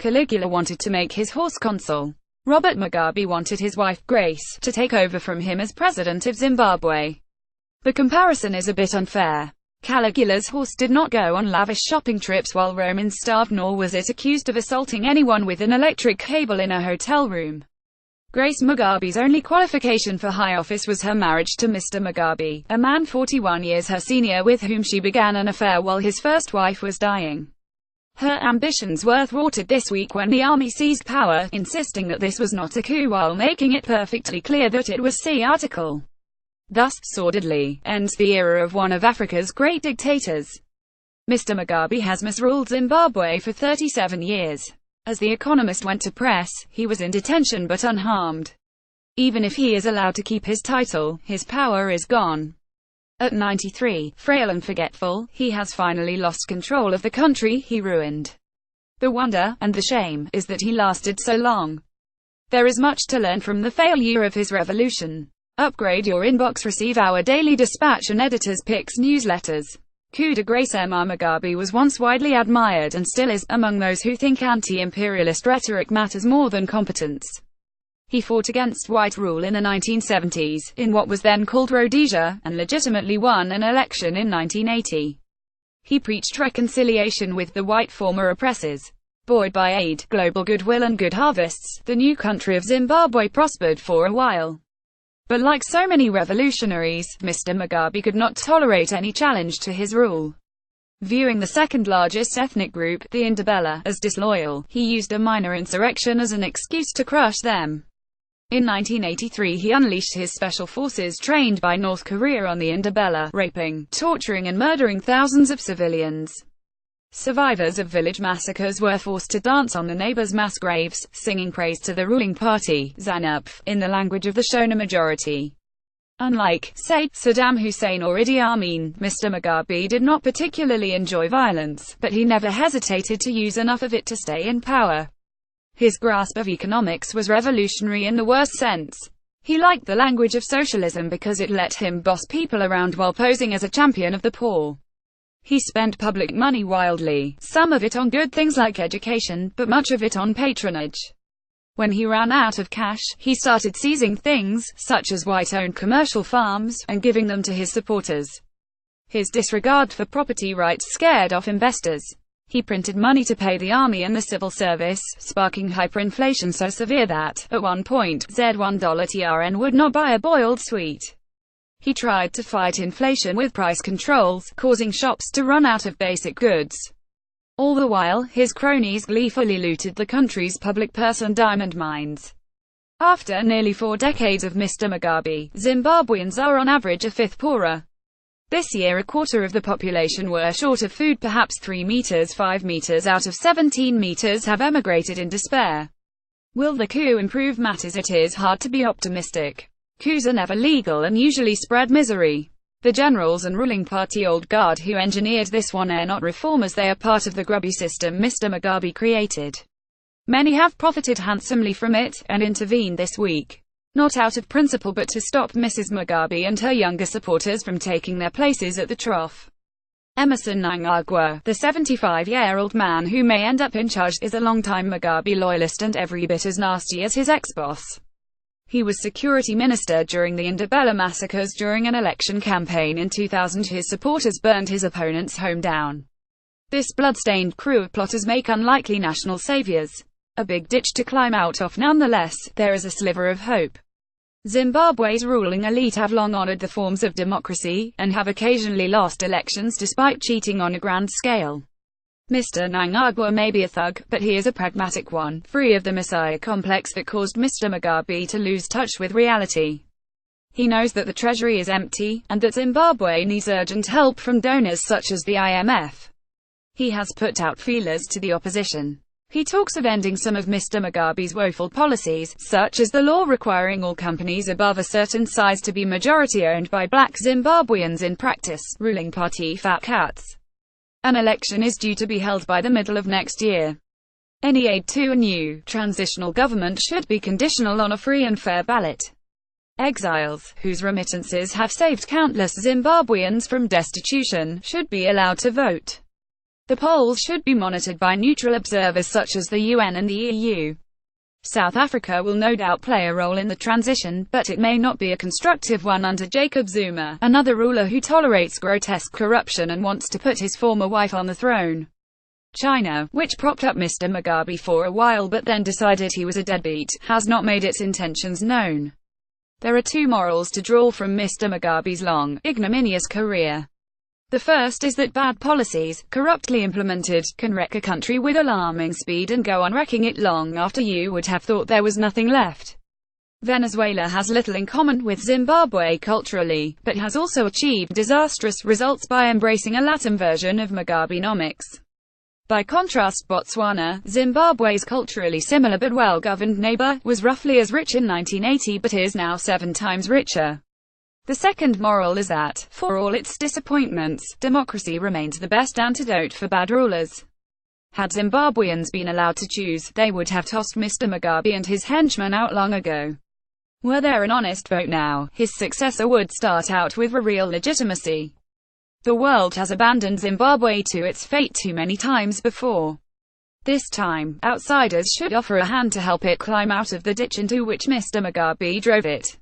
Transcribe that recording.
Caligula wanted to make his horse consul. Robert Mugabe wanted his wife, Grace, to take over from him as president of Zimbabwe. The comparison is a bit unfair. Caligula's horse did not go on lavish shopping trips while Romans starved, nor was it accused of assaulting anyone with an electric cable in a hotel room. Grace Mugabe's only qualification for high office was her marriage to Mr. Mugabe, a man 41 years her senior with whom she began an affair while his first wife was dying. Her ambitions were thwarted this week when the army seized power, insisting that this was not a coup while making it perfectly clear that it was. See article. Thus, sordidly, ends the era of one of Africa's great dictators. Mr. Mugabe has misruled Zimbabwe for 37 years. As The Economist went to press, he was in detention but unharmed. Even if he is allowed to keep his title, his power is gone. At 93, frail and forgetful, he has finally lost control of the country he ruined. The wonder, and the shame, is that he lasted so long. There is much to learn from the failure of his revolution. Upgrade your inbox, receive our daily dispatch and editors' picks newsletters. Coup de Grace. Mugabe was once widely admired and still is, among those who think anti-imperialist rhetoric matters more than competence. He fought against white rule in the 1970s, in what was then called Rhodesia, and legitimately won an election in 1980. He preached reconciliation with the white former oppressors. Buoyed by aid, global goodwill and good harvests, the new country of Zimbabwe prospered for a while. But like so many revolutionaries, Mr. Mugabe could not tolerate any challenge to his rule. Viewing the second largest ethnic group, the Ndebele, as disloyal, he used a minor insurrection as an excuse to crush them. In 1983 he unleashed his special forces trained by North Korea on the Ndebele, raping, torturing and murdering thousands of civilians. Survivors of village massacres were forced to dance on the neighbors' mass graves, singing praise to the ruling party, ZANU-PF, in the language of the Shona majority. Unlike, say, Saddam Hussein or Idi Amin, Mr. Mugabe did not particularly enjoy violence, but he never hesitated to use enough of it to stay in power. His grasp of economics was revolutionary in the worst sense. He liked the language of socialism because it let him boss people around while posing as a champion of the poor. He spent public money wildly, some of it on good things like education, but much of it on patronage. When he ran out of cash, he started seizing things, such as white-owned commercial farms, and giving them to his supporters. His disregard for property rights scared off investors. He printed money to pay the army and the civil service, sparking hyperinflation so severe that, at one point, $1 would not buy a boiled sweet. He tried to fight inflation with price controls, causing shops to run out of basic goods. All the while, his cronies gleefully looted the country's public purse and diamond mines. After nearly 4 decades of Mr. Mugabe, Zimbabweans are on average a fifth poorer. This year a quarter of the population were short of food, perhaps 5 meters out of 17 meters have emigrated in despair. Will the coup improve matters? It is hard to be optimistic. Coups are never legal and usually spread misery. The generals and ruling party old guard who engineered this one are not reformers, they are part of the grubby system Mr. Mugabe created. Many have profited handsomely from it, and intervened this week. Not out of principle but to stop Mrs. Mugabe and her younger supporters from taking their places at the trough. Emerson Mnangagwa, the 75-year-old man who may end up in charge, is a longtime Mugabe loyalist and every bit as nasty as his ex-boss. He was security minister during the Ndebele massacres. During an election campaign in 2000, his supporters burned his opponent's home down. This blood-stained crew of plotters make unlikely national saviors. A big ditch to climb out of. Nonetheless, there is a sliver of hope. Zimbabwe's ruling elite have long honored the forms of democracy, and have occasionally lost elections despite cheating on a grand scale. Mr. Mnangagwa may be a thug, but he is a pragmatic one, free of the messiah complex that caused Mr. Mugabe to lose touch with reality. He knows that the treasury is empty, and that Zimbabwe needs urgent help from donors such as the IMF. He has put out feelers to the opposition. He talks of ending some of Mr. Mugabe's woeful policies, such as the law requiring all companies above a certain size to be majority owned by black Zimbabweans, in practice, ruling party fat cats. An election is due to be held by the middle of next year. Any aid to a new, transitional government should be conditional on a free and fair ballot. Exiles, whose remittances have saved countless Zimbabweans from destitution, should be allowed to vote. The polls should be monitored by neutral observers such as the UN and the EU. South Africa will no doubt play a role in the transition, but it may not be a constructive one under Jacob Zuma, another ruler who tolerates grotesque corruption and wants to put his former wife on the throne. China, which propped up Mr. Mugabe for a while but then decided he was a deadbeat, has not made its intentions known. There are two morals to draw from Mr. Mugabe's long, ignominious career. The first is that bad policies, corruptly implemented, can wreck a country with alarming speed and go on wrecking it long after you would have thought there was nothing left. Venezuela has little in common with Zimbabwe culturally, but has also achieved disastrous results by embracing a Latin version of Mugabenomics. By contrast, Botswana, Zimbabwe's culturally similar but well-governed neighbor, was roughly as rich in 1980 but is now 7 times richer. The second moral is that, for all its disappointments, democracy remains the best antidote for bad rulers. Had Zimbabweans been allowed to choose, they would have tossed Mr. Mugabe and his henchmen out long ago. Were there an honest vote now, his successor would start out with real legitimacy. The world has abandoned Zimbabwe to its fate too many times before. This time, outsiders should offer a hand to help it climb out of the ditch into which Mr. Mugabe drove it.